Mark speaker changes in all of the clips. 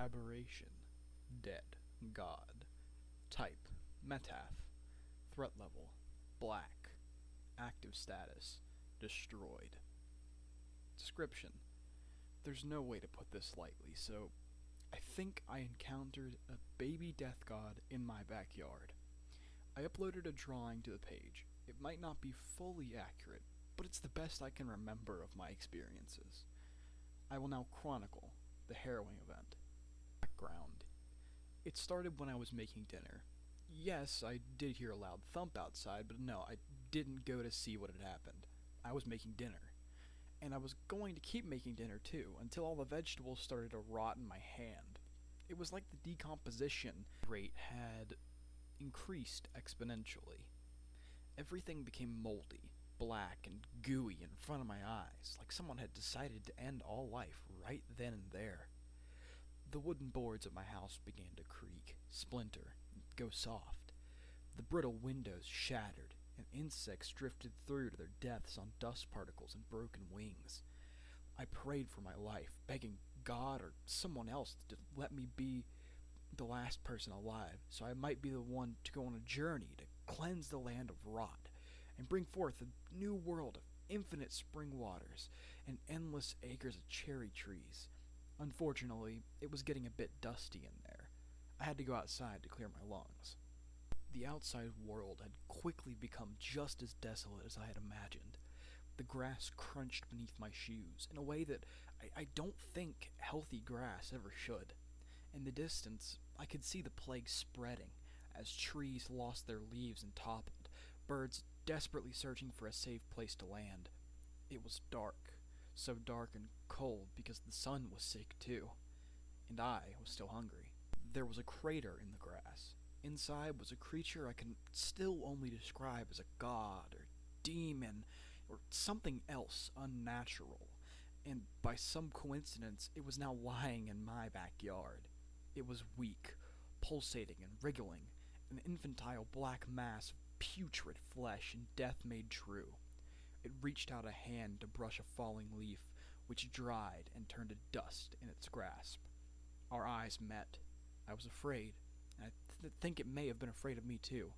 Speaker 1: Aberration. Dead. God. Type. Metaph. Threat level. Black. Active status. Destroyed. Description. There's no way to put this lightly, so I think I encountered a baby death god in my backyard. I uploaded a drawing to the page. It might not be fully accurate, but it's the best I can remember of my experiences. I will now chronicle the harrowing event. Background. It started when I was making dinner. Yes, I did hear a loud thump outside, but no, I didn't go to see what had happened. I was making dinner. And I was going to keep making dinner too, until all the vegetables started to rot in my hand. It was like the decomposition rate had increased exponentially. Everything became moldy, black, and gooey in front of my eyes, like someone had decided to end all life right then and there. The wooden boards of my house began to creak, splinter, and go soft. The brittle windows shattered, and insects drifted through to their deaths on dust particles and broken wings. I prayed for my life, begging God or someone else to let me be the last person alive, so I might be the one to go on a journey to cleanse the land of rot, and bring forth a new world of infinite spring waters and endless acres of cherry trees. Unfortunately, it was getting a bit dusty in there. I had to go outside to clear my lungs. The outside world had quickly become just as desolate as I had imagined. The grass crunched beneath my shoes in a way that I don't think healthy grass ever should. In the distance, I could see the plague spreading as trees lost their leaves and toppled, birds desperately searching for a safe place to land. It was dark, so dark and cold because the sun was sick too, and I was still hungry. There was a crater in the grass. Inside was a creature I can still only describe as a god or demon or something else unnatural, and by some coincidence it was now lying in my backyard. It was weak, pulsating and wriggling, an infantile black mass of putrid flesh and death made true. It reached out a hand to brush a falling leaf, which dried and turned to dust in its grasp. Our eyes met. I was afraid. I think it may have been afraid of me too,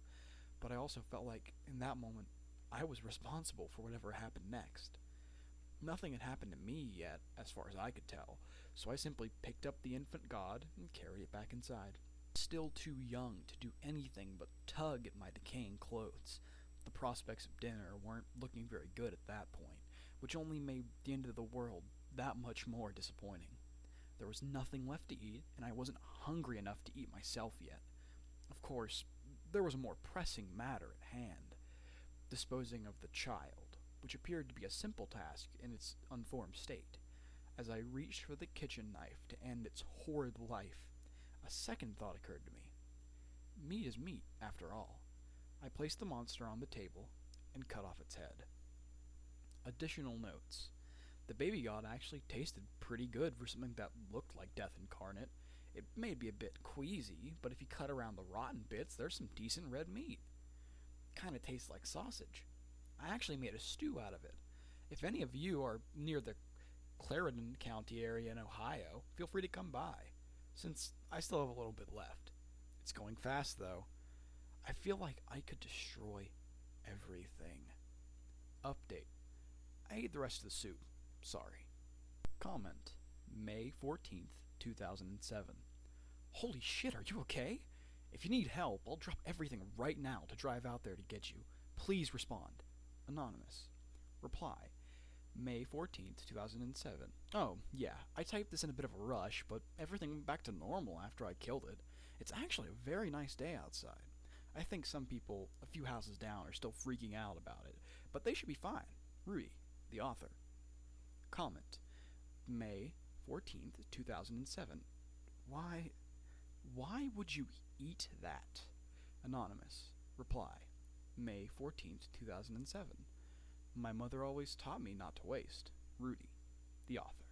Speaker 1: but I also felt like, in that moment, I was responsible for whatever happened next. Nothing had happened to me yet, as far as I could tell, so I simply picked up the infant god and carried it back inside. Still too young to do anything but tug at my decaying clothes. The prospects of dinner weren't looking very good at that point, which only made the end of the world that much more disappointing. There was nothing left to eat, and I wasn't hungry enough to eat myself yet. Of course, there was a more pressing matter at hand, disposing of the child, which appeared to be a simple task in its unformed state. As I reached for the kitchen knife to end its horrid life, a second thought occurred to me. Meat is meat, after all. I placed the monster on the table and cut off its head. Additional notes. The baby god actually tasted pretty good for something that looked like death incarnate. It may be a bit queasy, but if you cut around the rotten bits, there's some decent red meat. Kinda tastes like sausage. I actually made a stew out of it. If any of you are near the Clarendon County area in Ohio, feel free to come by, since I still have a little bit left. It's going fast, though. I feel like I could destroy everything. Update. I ate the rest of the soup. Sorry. Comment. May 14th, 2007. Holy shit, are you okay? If you need help, I'll drop everything right now to drive out there to get you. Please respond. Anonymous. Reply. May 14th, 2007. Oh, yeah, I typed this in a bit of a rush, but everything went back to normal after I killed it. It's actually a very nice day outside. I think some people a few houses down are still freaking out about it, but they should be fine. Rudy, the author. Comment. May 14th, 2007. Why would you eat that? Anonymous. Reply. May 14th, 2007. My mother always taught me not to waste. Rudy, the author.